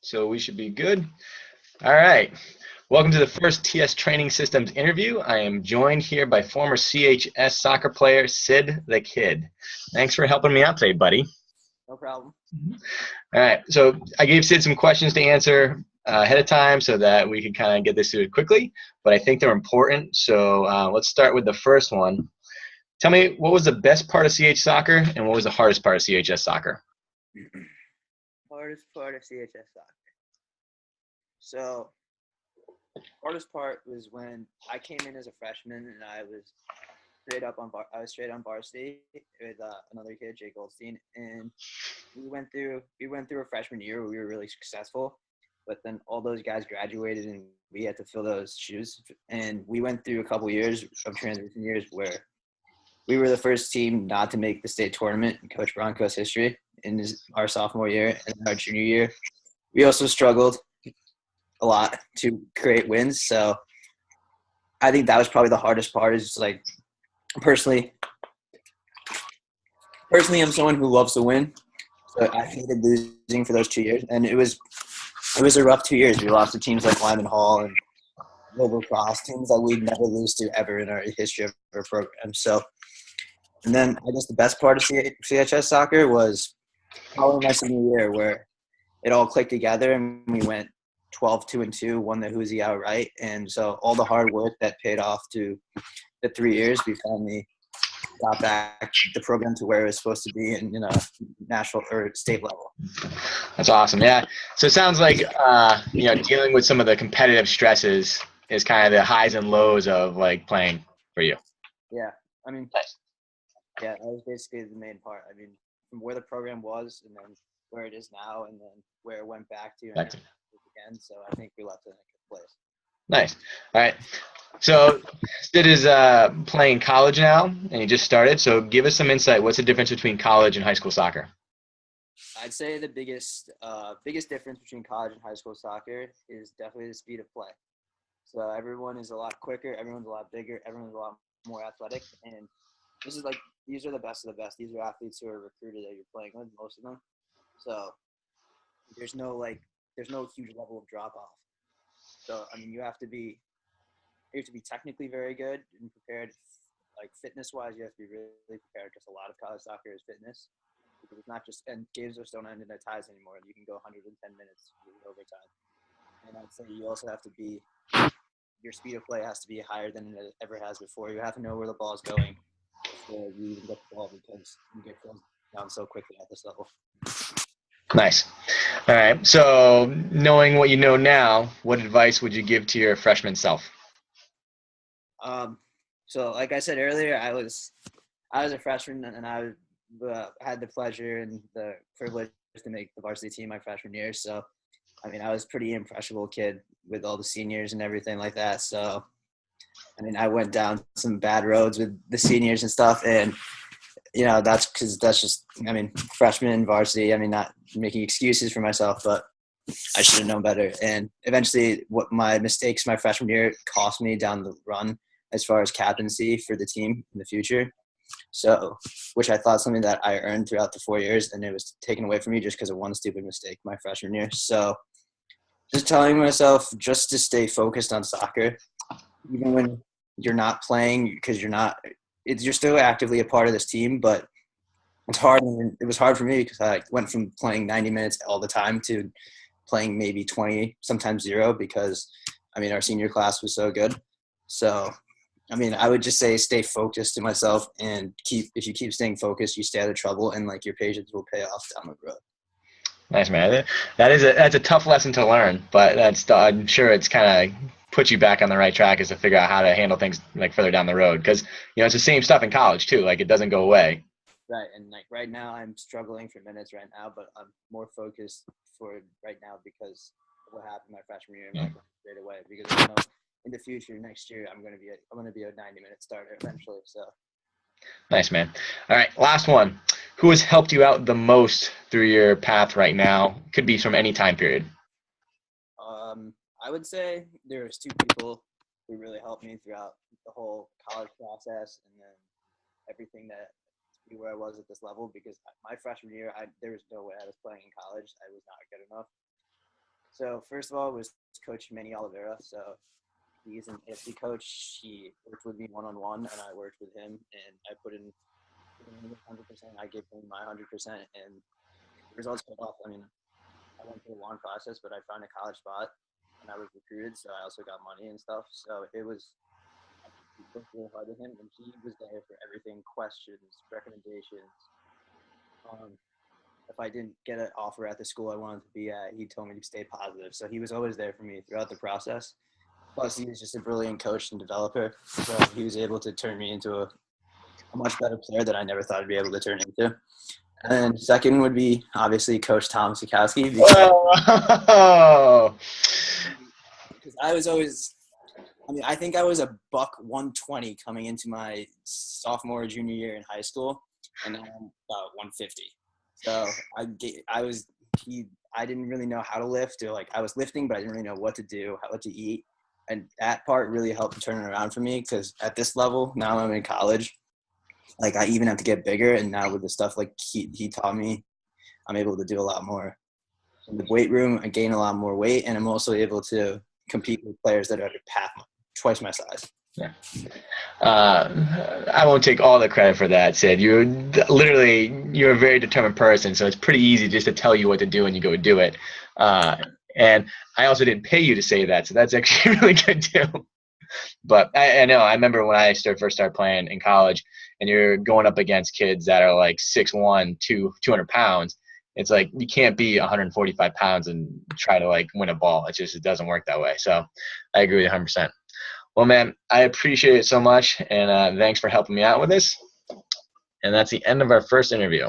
So we should be good. All right. Welcome to the first TS Training Systems interview. I am joined here by former CHS soccer player Sid the Kid. Thanks for helping me out today, buddy. No problem. All right. So I gave Sid some questions to answer ahead of time so that we could kind of get this through quickly, but I think they're important. So let's start with the first one. Tell me, what was the best part of CH soccer and what was the hardest part of CHS soccer? Hardest part of CHS soccer. So, hardest part was when I came in as a freshman and I was straight on varsity with another kid, Jay Goldstein, and we went through a freshman year where we were really successful, but then all those guys graduated and we had to fill those shoes. And we went through a couple years of transition years where we were the first team not to make the state tournament in Coach Bronco's history in our sophomore year and our junior year. We also struggled a lot to create wins. So I think that was probably the hardest part is like personally, I'm someone who loves to win. So I hated losing for those 2 years. And it was a rough 2 years. We lost to teams like Lyman Hall and Global Cross, teams that we'd never lose to ever in our history of our program. So, and then I guess the best part of CHS soccer was probably my senior year where it all clicked together and we went 12-2-2, won the Hoosie outright. And so all the hard work that paid off to the 3 years, we finally got back the program to where it was supposed to be in a national or state level. That's awesome. Yeah. So it sounds like dealing with some of the competitive stresses is kind of the highs and lows of like playing for you. Yeah. I mean, Nice. yeah, that was basically the main part. I mean, from where the program was and then where it is now and then where it went back to and again. So I think we left it in a good place. Nice. All right. So Sid is playing college now, and he just started. So give us some insight. What's the difference between college and high school soccer? I'd say the biggest difference between college and high school soccer is definitely the speed of play. So everyone is a lot quicker, everyone's a lot bigger, everyone's a lot more athletic, and these are the best of the best. These are athletes who are recruited that you're playing with, most of them. So there's no huge level of drop off. So I mean, you have to be technically very good and prepared. Like fitness wise, you have to be really prepared because a lot of college soccer is fitness. Because it's not just, and games just don't end in ties anymore. You can go 110 minutes with overtime. And I'd say you also have to your speed of play has to be higher than it ever has before. You have to know where the ball is going before you even get the ball because you get closed down so quickly at this level. Nice. All right. So knowing what you know now, what advice would you give to your freshman self? So like I said earlier, I was a freshman and I had the pleasure and the privilege to make the varsity team my freshman year. So, I mean, I was a pretty impressionable kid with all the seniors and everything like that. So, I mean, I went down some bad roads with the seniors and stuff. And, that's just, I mean, freshman varsity, I mean, not making excuses for myself, but I should have known better. And eventually what my mistakes my freshman year cost me down the run as far as captaincy for the team in the future. So, which I thought something that I earned throughout the 4 years, and it was taken away from me just because of one stupid mistake my freshman year. So, just telling myself just to stay focused on soccer, even when you're not playing, because you're still actively a part of this team, but it's hard. And it was hard for me because I went from playing 90 minutes all the time to playing maybe 20, sometimes 0, because I mean our senior class was so good. So I mean, I would just say stay focused to myself and if you keep staying focused, you stay out of trouble and like your patience will pay off down the road. Nice, man. That's a tough lesson to learn, but I'm sure it's kind of puts you back on the right track is to figure out how to handle things like further down the road because it's the same stuff in college too. Like it doesn't go away. Right, and like right now I'm struggling for minutes right now, but I'm more focused for right now because of what happened my freshman year. I'm not going straight away because I know in the future next year I'm going to be a 90-minute starter eventually. So. Nice, man. All right, last one. Who has helped you out the most through your path right now? Could be from any time period. I would say there's 2 people who really helped me throughout the whole college process and then everything that to be where I was at this level because my freshman year, there was no way I was playing in college. I was not good enough. So first of all, it was Coach Manny Oliveira. So he's an AFC coach. He worked with me one-on-one, and I worked with him, and I put in 100%. I gave him my 100%, and the results paid off. I mean, I went through a long process, but I found a college spot, and I was recruited, so I also got money and stuff. So it was I worked really hard with him, and he was there for everything: questions, recommendations. If I didn't get an offer at the school I wanted to be at, he told me to stay positive. So he was always there for me throughout the process. Plus, he was just a brilliant coach and developer. So he was able to turn me into a much better player that I never thought I'd be able to turn into. And then second would be obviously Coach Tom Sikowski because I was always – I mean, I think I was a buck 120 coming into my sophomore, junior year in high school, and now I'm about 150. So I didn't really know how to lift, or like I was lifting, but I didn't really know what to do, what to eat. And that part really helped turn it around for me because at this level, now I'm in college, like I even have to get bigger. And now with the stuff like he taught me, I'm able to do a lot more. In the weight room, I gain a lot more weight, and I'm also able to compete with players that are twice my size. Yeah. I won't take all the credit for that, Sid. You're a very determined person, so it's pretty easy just to tell you what to do and you go do it. And I also didn't pay you to say that, so that's actually really good too. But I know, I remember when I first started playing in college, and you're going up against kids that are like 6'1", 200 pounds. It's like you can't be 145 pounds and try to like win a ball. It doesn't work that way. So I agree with 100%. Well, man, I appreciate it so much, and thanks for helping me out with this. And that's the end of our first interview.